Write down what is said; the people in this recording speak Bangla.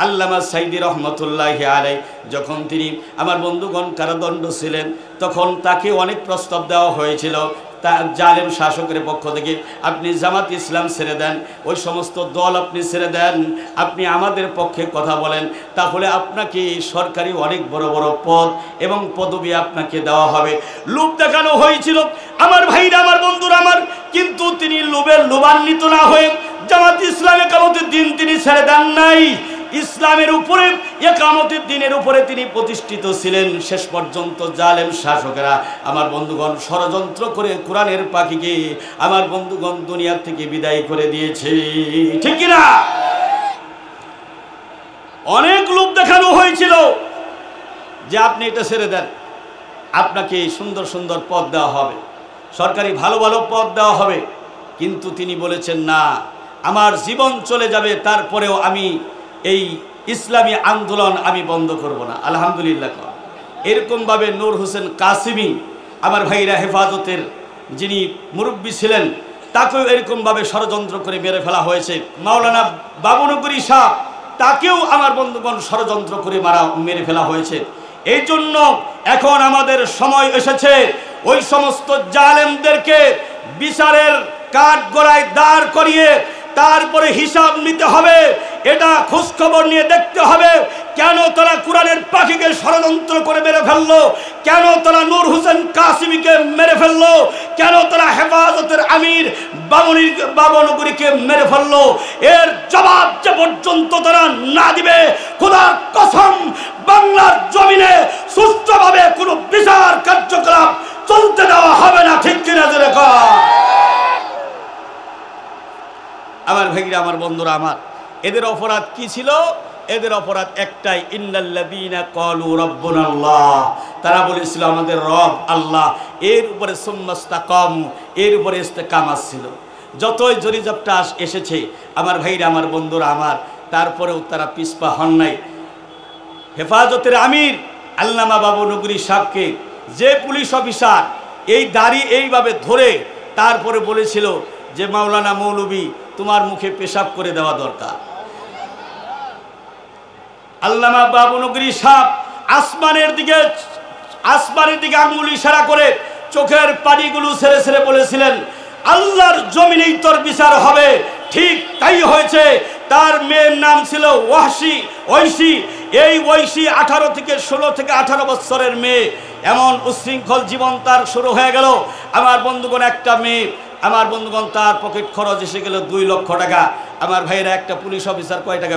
আল্লামা সাইদি রহমতুল্লাহি আলাইহি যখন তিনি আমার বন্ধুগণ কারাদণ্ড ছিলেন, তখন তাকে অনেক প্রস্তাব দেওয়া হয়েছিল জালেম শাসকের পক্ষ থেকে, আপনি জামাত ইসলাম ছেড়ে দেন, ওই সমস্ত দল আপনি ছেড়ে দেন, আপনি আমাদের পক্ষে কথা বলেন, তাহলে আপনাকে সরকারি অনেক বড় বড় পদ এবং পদবি আপনাকে দেওয়া হবে। লোভ দেখানো হয়েছিল আমার ভাইরা, আমার বন্ধুরা আমার, কিন্তু তিনি লোভের লোভান্বিত না হয়ে জামাত ইসলামে কামতের দিন তিনি ছেড়ে দেন নাই। ইসলামের উপরে একামতের দিনের উপরে তিনি প্রতিষ্ঠিত ছিলেন। শেষ পর্যন্ত জালেম শাসকেরা আমার বন্ধুগণ ষড়যন্ত্র করে কোরআনের পাখিকে আমার বন্ধুগণ দুনিয়া থেকে বিদায় করে দিয়েছে, ঠিক না? অনেক লোক দেখানো হয়েছিল যে আপনি এটা ছেড়ে দেন, আপনাকে সুন্দর সুন্দর পদ দেওয়া হবে, সরকারি ভালো ভালো পদ দেওয়া হবে, কিন্তু তিনি বলেছেন না, আমার জীবন চলে যাবে তারপরেও আমি এই ইসলামী আন্দোলন আমি বন্ধ করব না। আলহামদুলিল্লাহ। এরকমভাবে নূর হোসেন কাসিমি আমার ভাইরা হেফাজতের যিনি মুরব্বী ছিলেন, তাকেও এরকমভাবে ষড়যন্ত্র করে মেরে ফেলা হয়েছে। মাওলানা বাবুনগরী সাহেব, তাকেও আমার বন্ধুগণ ষড়যন্ত্র করে মেরে ফেলা হয়েছে। এই জন্য এখন আমাদের সময় এসেছে ওই সমস্ত জালেমদেরকে বিচারের কাঠগড়ায় দাঁড় করিয়ে তারপরে হিসাব নিতে হবে। এটা খোঁজখবর নিয়ে দেখতে হবে, কেন তারা কোরআনের পাখিকে ষড়যন্ত্র করে মেরে ফেললো, কেন তারা নূর হোসেন কাসিমিকে মেরে ফেললো, কেন তারা হেফাজতের আমির বাবনগরীকে মেরে ফেললো। এর জবাব যে পর্যন্ত তারা না দিবে, খোদার কসম বাংলার জমিনে সুষ্ঠুভাবে কোনো বিচার কার্যকলাপ চলতে দেওয়া হবে না, ঠিক কিনা? আমার ভাইরা, আমার বন্ধুরা আমার, এদের অপরাধ কি ছিল? এদের অপরাধ একটাই, ইন্নাল্লাযীনা ক্বালু রাব্বুনাল্লাহ, তারা বলেছিল আমাদের রব আল্লাহ। এর উপরে সুম্মাস্তাকামু, এর উপরে ইস্তেকামাত ছিল। যতই জরিজপটা এসেছে আমার ভাইরা, আমার বন্ধুরা আমার, তারপরেও তারা পিছপা হন নাই। হেফাজতের আমির আল্লামা বাবুনগরী সাহেবকে যে পুলিশ অফিসার এই দাড়ি এইভাবে ধরে তারপরে বলেছিল যে মাওলানা মৌলভী তোমার মুখে পেশাব করে দেওয়া দরকার। আল্লামা বাবুনগরী সাহেব আসমানের দিকে আঙ্গুল ইশারা করে চোখের পানিগুলো ছেড়ে ছেড়ে বলেছিলেন, আল্লাহর জমিনেই তোর বিচার হবে। ঠিক তাই হয়েছে। তার মেয়ের নাম ছিল ঐশী। এই ঐশী 16 থেকে 18 বছরের মেয়ে। এমন উশৃঙ্খল জীবন তার শুরু হয়ে গেল। আমার বন্ধুগণ, একটা মেয়ে, আমার বন্ধুগণ, তার পকেট খরচ এসে গেল 2 লক্ষ টাকা। আমার ভাইয়েরা, একটা পুলিশ অফিসার কয় টাকা